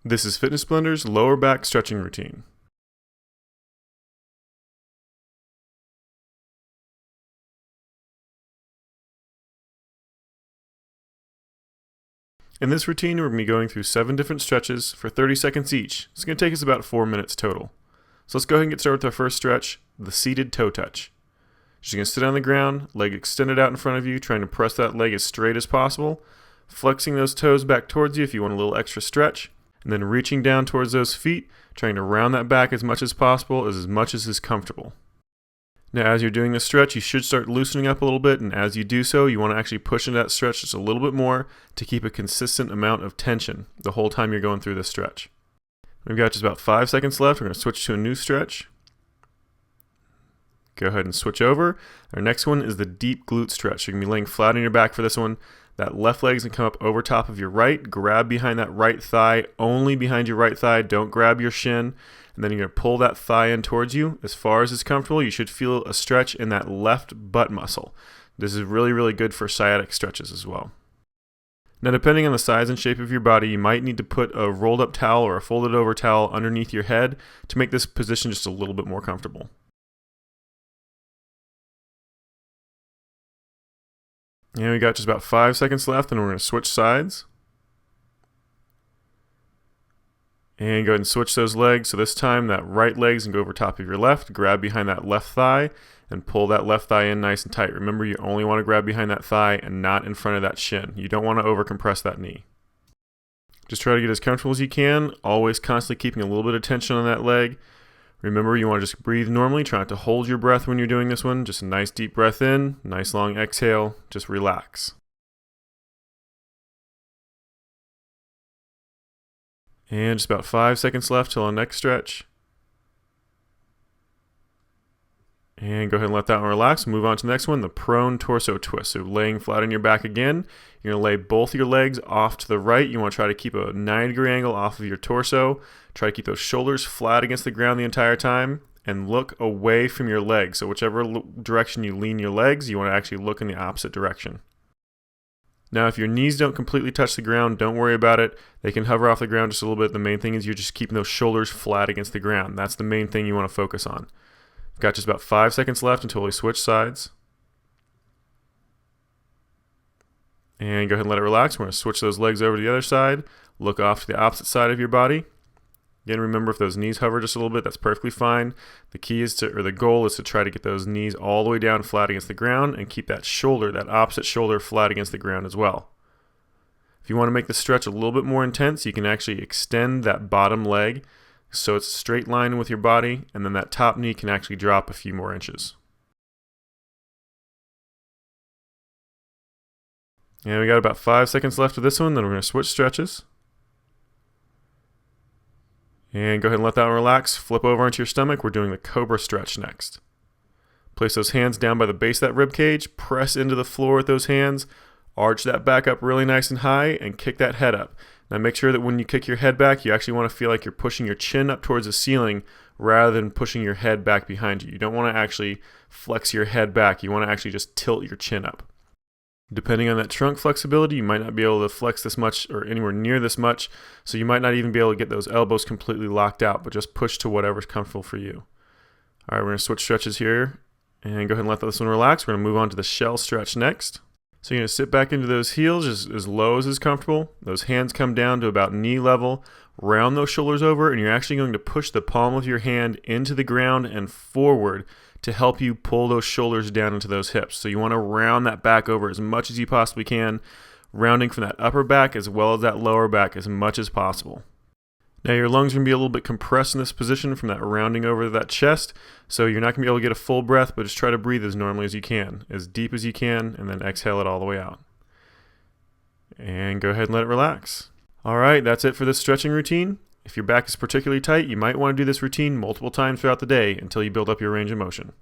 This is Fitness Blender's lower back stretching routine. In this routine, we're going to be going through 7 different stretches for 30 seconds each. It's going to take us about 4 minutes total. So let's go ahead and get started with our first stretch, the seated toe touch. Just going to sit on the ground, leg extended out in front of you, trying to press that leg as straight as possible, flexing those toes back towards you if you want a little extra stretch, and then reaching down towards those feet, trying to round that back as much as possible, as much as is comfortable. Now, as you're doing this stretch, you should start loosening up a little bit, and as you do so, you want to actually push into that stretch just a little bit more to keep a consistent amount of tension the whole time you're going through this stretch. We've got just about 5 seconds left. We're going to switch to a new stretch. Go ahead and switch over. Our next one is the deep glute stretch. You're going to be laying flat on your back for this one. That left leg's going to come up over top of your right. Grab behind that right thigh, only behind your right thigh. Don't grab your shin. And then you're going to pull that thigh in towards you as far as is comfortable. You should feel a stretch in that left butt muscle. This is really, really good for sciatic stretches as well. Now, depending on the size and shape of your body, you might need to put a rolled up towel or a folded over towel underneath your head to make this position just a little bit more comfortable. And we got just about 5 seconds left, and we're going to switch sides. And go ahead and switch those legs. So this time that right leg's going to go over top of your left, grab behind that left thigh, and pull that left thigh in nice and tight. Remember, you only want to grab behind that thigh and not in front of that shin. You don't want to overcompress that knee. Just try to get as comfortable as you can, always constantly keeping a little bit of tension on that leg. Remember, you want to just breathe normally. Try not to hold your breath when you're doing this one. Just a nice deep breath in, nice long exhale. Just relax. And just about 5 seconds left till our next stretch. And go ahead and let that one relax. Move on to the next one, the prone torso twist. So laying flat on your back again. You're going to lay both your legs off to the right. You want to try to keep a 90-degree angle off of your torso. Try to keep those shoulders flat against the ground the entire time. And look away from your legs. So whichever direction you lean your legs, you want to actually look in the opposite direction. Now, if your knees don't completely touch the ground, don't worry about it. They can hover off the ground just a little bit. The main thing is you're just keeping those shoulders flat against the ground. That's the main thing you want to focus on. We've got just about 5 seconds left until we switch sides. And go ahead and let it relax. We're going to switch those legs over to the other side. Look off to the opposite side of your body. Again, remember, if those knees hover just a little bit, that's perfectly fine. The key is the goal is to try to get those knees all the way down flat against the ground and keep that shoulder, that opposite shoulder, flat against the ground as well. If you want to make the stretch a little bit more intense, you can actually extend that bottom leg so it's a straight line with your body, and then that top knee can actually drop a few more inches. And we got about 5 seconds left of this one, then we're going to switch stretches. And go ahead and let that one relax. Flip over onto your stomach. We're doing the Cobra stretch next. Place those hands down by the base of that rib cage. Press into the floor with those hands. Arch that back up really nice and high and kick that head up. Now make sure that when you kick your head back, you actually want to feel like you're pushing your chin up towards the ceiling rather than pushing your head back behind you. You don't want to actually flex your head back. You want to actually just tilt your chin up. Depending on that trunk flexibility, you might not be able to flex this much or anywhere near this much, so you might not even be able to get those elbows completely locked out, but just push to whatever's comfortable for you. All right, we're going to switch stretches here and go ahead and let this one relax. We're going to move on to the shell stretch next. So you're going to sit back into those heels as low as is comfortable. Those hands come down to about knee level. Round those shoulders over, and you're actually going to push the palm of your hand into the ground and forward to help you pull those shoulders down into those hips. So you want to round that back over as much as you possibly can, rounding from that upper back as well as that lower back as much as possible. Now your lungs are going to be a little bit compressed in this position from that rounding over that chest, so you're not going to be able to get a full breath, but just try to breathe as normally as you can, as deep as you can, and then exhale it all the way out. And go ahead and let it relax. All right, that's it for this stretching routine. If your back is particularly tight, you might want to do this routine multiple times throughout the day until you build up your range of motion.